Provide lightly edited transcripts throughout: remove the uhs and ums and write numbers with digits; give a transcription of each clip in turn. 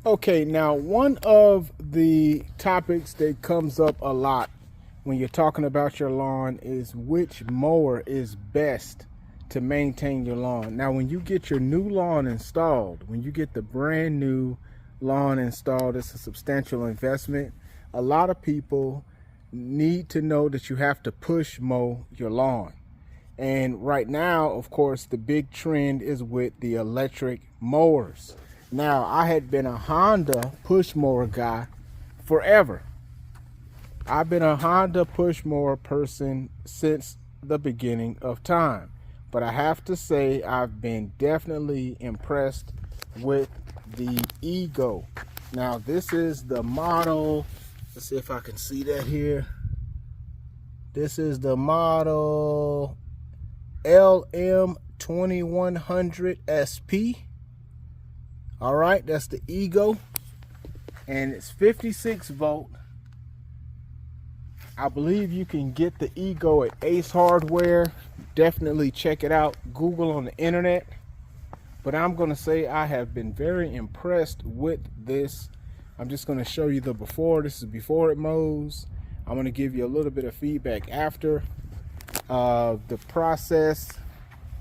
Okay, now one of the topics that comes up a lot when you're talking about your lawn is which mower is best to maintain your lawn. Now, when you get your new lawn installed, when you get the brand new lawn installed, it's a substantial investment. A lot of people need to know that you have to push mow your lawn. And right now, of course, the big trend is with the electric mowers. Now, I had been a Honda push mower guy forever. I've been a Honda push mower person since the beginning of time. But I have to say, I've been definitely impressed with the EGO. Now, this is the model. Let's see if I can see that here. This is the model LM2100SP. All right, that's the EGO, and it's 56 volt. I believe you can get the EGO at Ace Hardware. Definitely check it out. Google on the internet. But I'm going to say I have been very impressed with this. I'm just going to show you the before. This is before it mows. I'm going to give you a little bit of feedback after. The process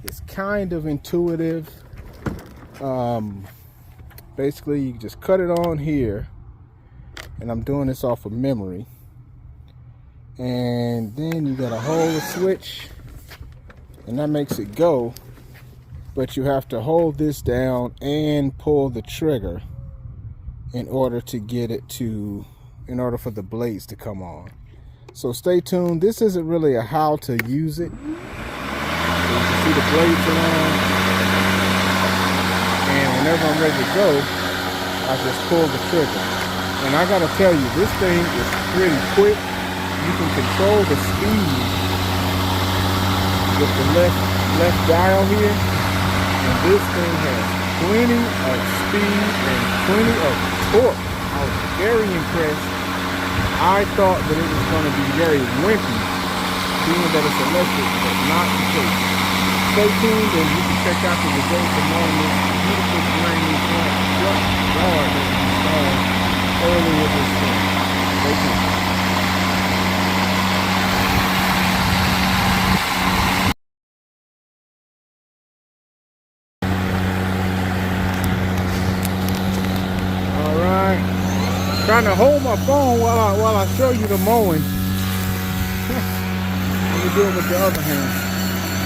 is kind of intuitive. Basically, you just cut it on here, and I'm doing this off of memory. And then you gotta hold the switch, and that makes it go. But you have to hold this down and pull the trigger in order to get it to, in order for the blades to come on. So stay tuned. This isn't really a how to use it. You can see the blades are on. And whenever I'm ready to go, I just pull the trigger. And I gotta tell you, this thing is pretty quick. You can control the speed with the left dial here. And this thing has plenty of speed and plenty of torque. I was very impressed. I thought that it was going to be very wimpy, being that it's electric, but not the case. Stay tuned and you can check out the results of mowing this beautiful brand new front yard that we installed earlier this spring. Stay tuned. All right, trying to hold my phone while I show you the mowing. Let me do it with the other hand.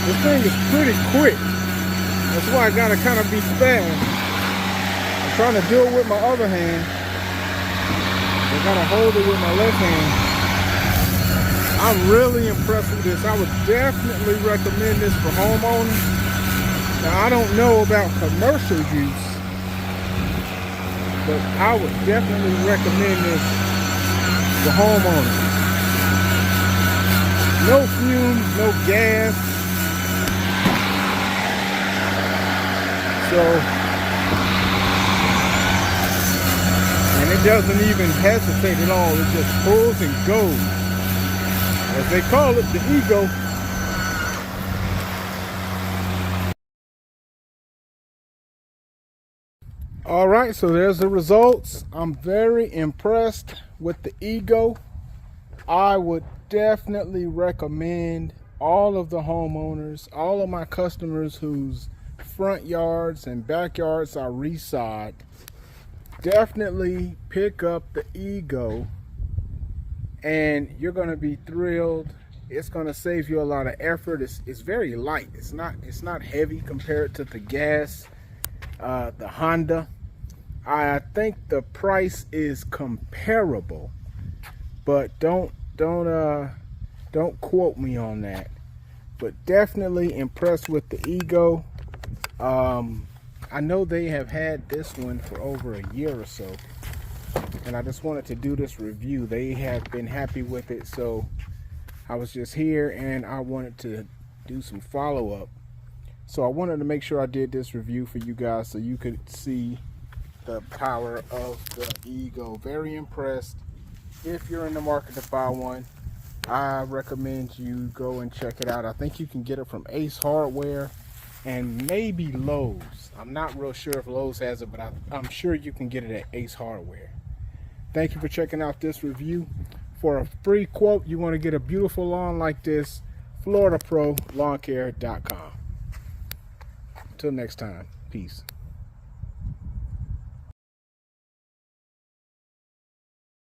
This thing is pretty quick. That's why I gotta kind of be fast. I'm trying to do it with my other hand. I gotta hold it with my left hand. I'm really impressed with this. I would definitely recommend this for homeowners. Now, I don't know about commercial use, but I would definitely recommend this for homeowners. No fumes, no gas. So, and it doesn't even hesitate at all. It just pulls and goes. As they call it, the EGO. All right, so there's the results. I'm very impressed with the EGO. I would definitely recommend all of the homeowners, all of my customers whose front yards and backyards are resod, definitely pick up the EGO and you're going to be thrilled. It's going to save you a lot of effort. It's very light. It's not heavy compared to the gas, the Honda. I think the price is comparable, but don't quote me on that. But definitely impressed with the EGO. I know they have had this one for over a year or so, and I just wanted to do this review. They have been happy with it, so I was just here and I wanted to do some follow-up. So I wanted to make sure I did this review for you guys so you could see the power of the EGO. Very impressed. If you're in the market to buy one, I recommend you go and check it out. I think you can get it from Ace Hardware. and maybe Lowe's. I'm not real sure if Lowe's has it, but I'm sure you can get it at Ace Hardware. Thank you for checking out this review. For a free quote, you want to get a beautiful lawn like this, FloridaProLawnCare.com. Until next time, peace.